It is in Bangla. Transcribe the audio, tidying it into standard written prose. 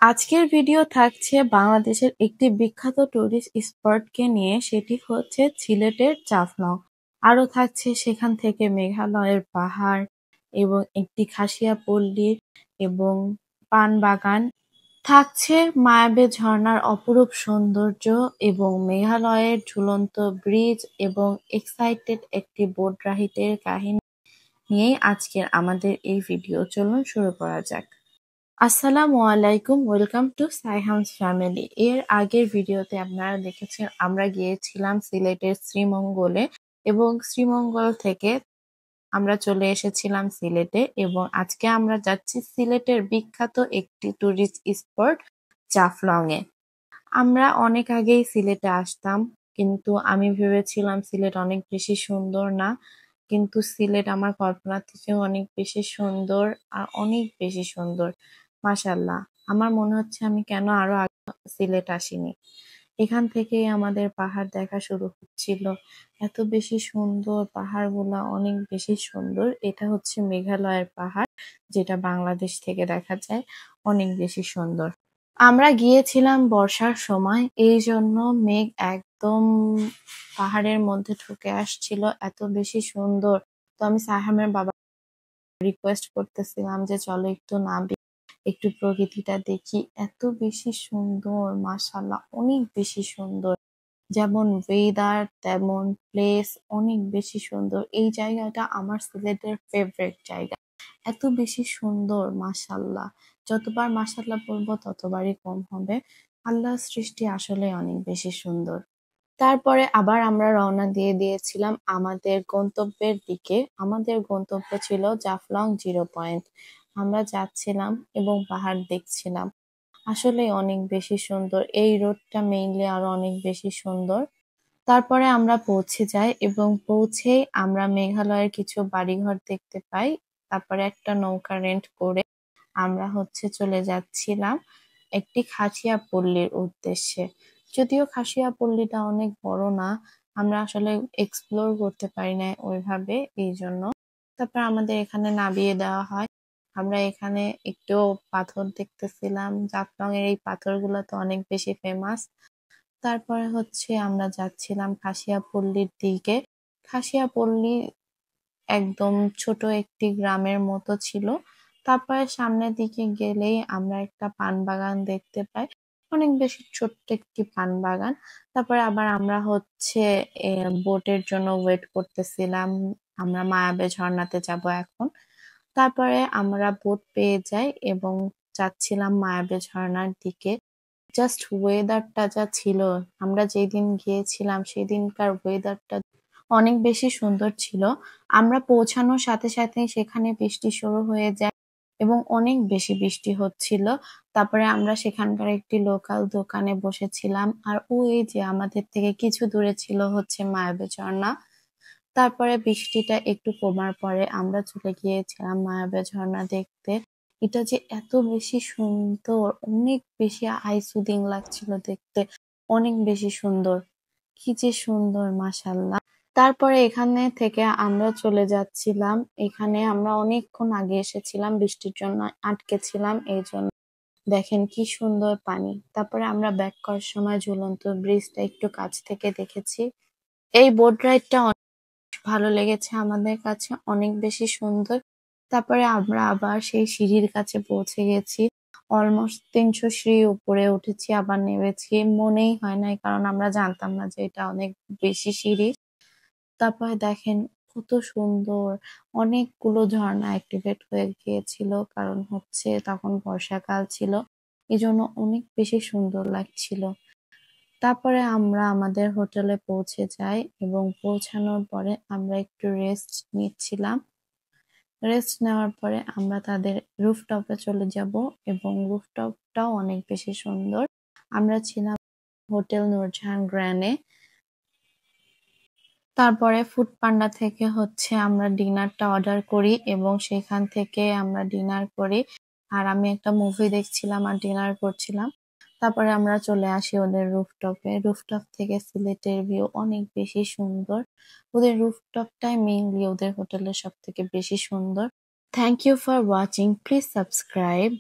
আজকের ভিডিও থাকছে বাংলাদেশের একটি বিখ্যাত টুরিস্ট স্পটকে নিয়ে, সেটি হচ্ছে সিলেটের জাফলং। আরো থাকছে সেখান থেকে মেঘালয়ের পাহাড় এবং একটি খাসিয়া পল্লী এবং পান বাগান। থাকছে মায়াবী ঝর্ণার অপরূপ সৌন্দর্য এবং মেঘালয়ের ঝুলন্ত ব্রিজ এবং এক্সাইটেড একটি বোট রাইডের কাহিনী নিয়েই আজকের আমাদের এই ভিডিও। চলুন শুরু করা যাক। আসসালামু আলাইকুম, ওয়েলকাম টু সাইহামস ফ্যামিলি। এর আগের ভিডিওতে আপনারা দেখেছেন আমরা গিয়েছিলাম সিলেটের শ্রীমঙ্গলে এবং শ্রীমঙ্গল থেকে আমরা চলে এসেছিলাম সিলেটে এবং আজকে আমরা যাচ্ছি সিলেটের বিখ্যাত একটি টুরিস্ট স্পট জাফলং এ। আমরা অনেক আগেই সিলেটে আসতাম, কিন্তু আমি ভেবেছিলাম সিলেট অনেক বেশি সুন্দর না, কিন্তু সিলেট আমার কল্পনার থেকেও অনেক বেশি সুন্দর আর অনেক বেশি সুন্দর। মাশাআল্লাহ, আমার মনে হচ্ছে আমি কেন আরো আগে সিলেট আসিনি। এখান থেকেই আমাদের পাহাড় দেখা শুরু হচ্ছিল। এত বেশি সুন্দর পাহাড়গুলা, অনেক বেশি সুন্দর। এটা হচ্ছে মেঘালয়ের পাহাড়, যেটা বাংলাদেশ থেকে দেখা যায়, অনেক বেশি সুন্দর। আমরা গিয়েছিলাম বর্ষার সময়, এই জন্য মেঘ একদম পাহাড়ের মধ্যে ঢুকে আসছিল, এত বেশি সুন্দর। তো আমি সাইহামের বাবা রিকোয়েস্ট করতেছিলাম যে চলো একটু নামি, একটু প্রকৃতিটা দেখি। এত বেশি সুন্দর, মাশাআল্লাহ, অনেক বেশি সুন্দর। যেমন ওয়েদার তেমন প্লেস, অনেক বেশি সুন্দর। এই জায়গাটা আমার সিলেটের ফেভারিট জায়গা। এত বেশি সুন্দর, মাশাআল্লাহ। যতবার মাশাআল্লাহ বলবো ততবারই কম হবে। আল্লাহর সৃষ্টি আসলে অনেক বেশি সুন্দর। তারপরে আবার আমরা রওনা দিয়ে দিয়েছিলাম আমাদের গন্তব্যের দিকে। আমাদের গন্তব্য ছিল জাফলং জিরো পয়েন্ট। আমরা যাচ্ছিলাম এবং পাহাড় দেখছিলাম। আসলে অনেক বেশি সুন্দর। এই রোডটা মেইনলি আরো অনেক বেশি সুন্দর। তারপরে আমরা পৌঁছে যাই এবং পৌঁছেই আমরা মেঘালয়ের কিছু বাড়িঘর দেখতে পাই। তারপরে একটা নৌকা রেন্ট করে আমরা চলে যাচ্ছিলাম একটি খাসিয়া পল্লীর উদ্দেশ্যে। যদিও খাসিয়া পল্লীটা অনেক বড় না, আমরা আসলে এক্সপ্লোর করতে পারি না ওইভাবে, এই জন্য। তারপর আমাদের এখানে নামিয়ে দেওয়া হয়। আমরা এখানে একটু পাথর দেখতেছিলাম। জাফলং এর এই পাথরগুলো তো অনেক বেশি ফেমাস। তারপরে আমরা যাচ্ছিলাম খাসিয়া পল্লীর দিকে। খাসিয়া পল্লী একদম ছোট একটি গ্রামের মতো ছিল। তারপরে সামনের দিকে গেলেই আমরা একটা পান বাগান দেখতে পাই, অনেক বেশি ছোট্ট একটি পান বাগান। তারপরে আবার আমরা বোটের জন্য ওয়েট করতেছিলাম, আমরা মায়াবী ঝর্ণাতে যাব এখন। তারপরে আমরা বোট পেয়ে যাই এবং যাচ্ছিলাম মায়াবী ঝর্ণার দিকে। জাস্ট ওয়েদারটা যা ছিল, আমরা যেদিন গিয়েছিলাম সেদিনকার ওয়েদারটা অনেক বেশি সুন্দর ছিল। আমরা পৌঁছানোর সাথে সাথে সেখানে বৃষ্টি শুরু হয়ে যায় এবং অনেক বেশি বৃষ্টি হচ্ছিল। তারপরে আমরা সেখানকার একটি লোকাল দোকানে বসেছিলাম, আর ওই যে আমাদের থেকে কিছু দূরে ছিল মায়াবী ঝর্ণা। তারপরে বৃষ্টিটা একটু কমার পরে আমরা চলে গিয়েছিলাম মায়াবী ঝর্ণা দেখতে। এটা যে এত বেশি সুন্দর, অনেক বেশি আই সুদিং লাগছিল দেখতে, অনেক বেশি সুন্দর। কি যে সুন্দর, মাশাআল্লাহ। তারপরে এখানে থেকে আমরা চলে যাচ্ছিলাম। এখানে আমরা অনেকক্ষণ আগে এসেছিলাম, বৃষ্টির জন্য আটকে ছিলাম, এই জন্য। দেখেন কি সুন্দর পানি। তারপরে আমরা ব্যাক করার সময় ঝুলন্ত ব্রিজটা একটু কাছ থেকে দেখেছি। এই বোট রাইডটা ভালো লেগেছে আমাদের কাছে, অনেক বেশি সুন্দর। তারপরে আমরা আবার সেই সিঁড়ির কাছে পৌঁছে গেছি। অলমোস্ট 300 সিঁড়ি উপরে উঠেছি, আবার নেমেছি, মনেই হয় নাই, কারণ আমরা জানতাম না যে এটা অনেক বেশি সিঁড়ি। তারপরে দেখেন কত সুন্দর, অনেকগুলো ঝর্ণা অ্যাক্টিভেট হয়ে গিয়েছিল, কারণ তখন বর্ষাকাল ছিল, এই জন্য অনেক বেশি সুন্দর লাগছিল। তারপরে আমরা আমাদের হোটেলে পৌঁছে যাই এবং পৌঁছানোর পরে আমরা একটু রেস্ট নিচ্ছিলাম। রেস্ট নেওয়ার পরে আমরা তাদের রুফটপে চলে যাব এবং রুফটপটাও অনেক বেশি সুন্দর। আমরা ছিলাম হোটেল নূরজাহান গ্র্যান্ডে। তারপরে ফুড পান্ডা থেকে আমরা ডিনারটা অর্ডার করি এবং সেখান থেকে আমরা ডিনার করি। আর আমি একটা মুভি দেখছিলাম আর ডিনার করছিলাম। তারপরে আমরা চলে আসি ওদের রুফটপে। রুফটপ থেকে সিলেটের ভিউ অনেক বেশি সুন্দর। ওদের রুফটপটাই মেইনলি ওদের হোটেলের সব থেকে বেশি সুন্দর। Thank you for watching, please subscribe.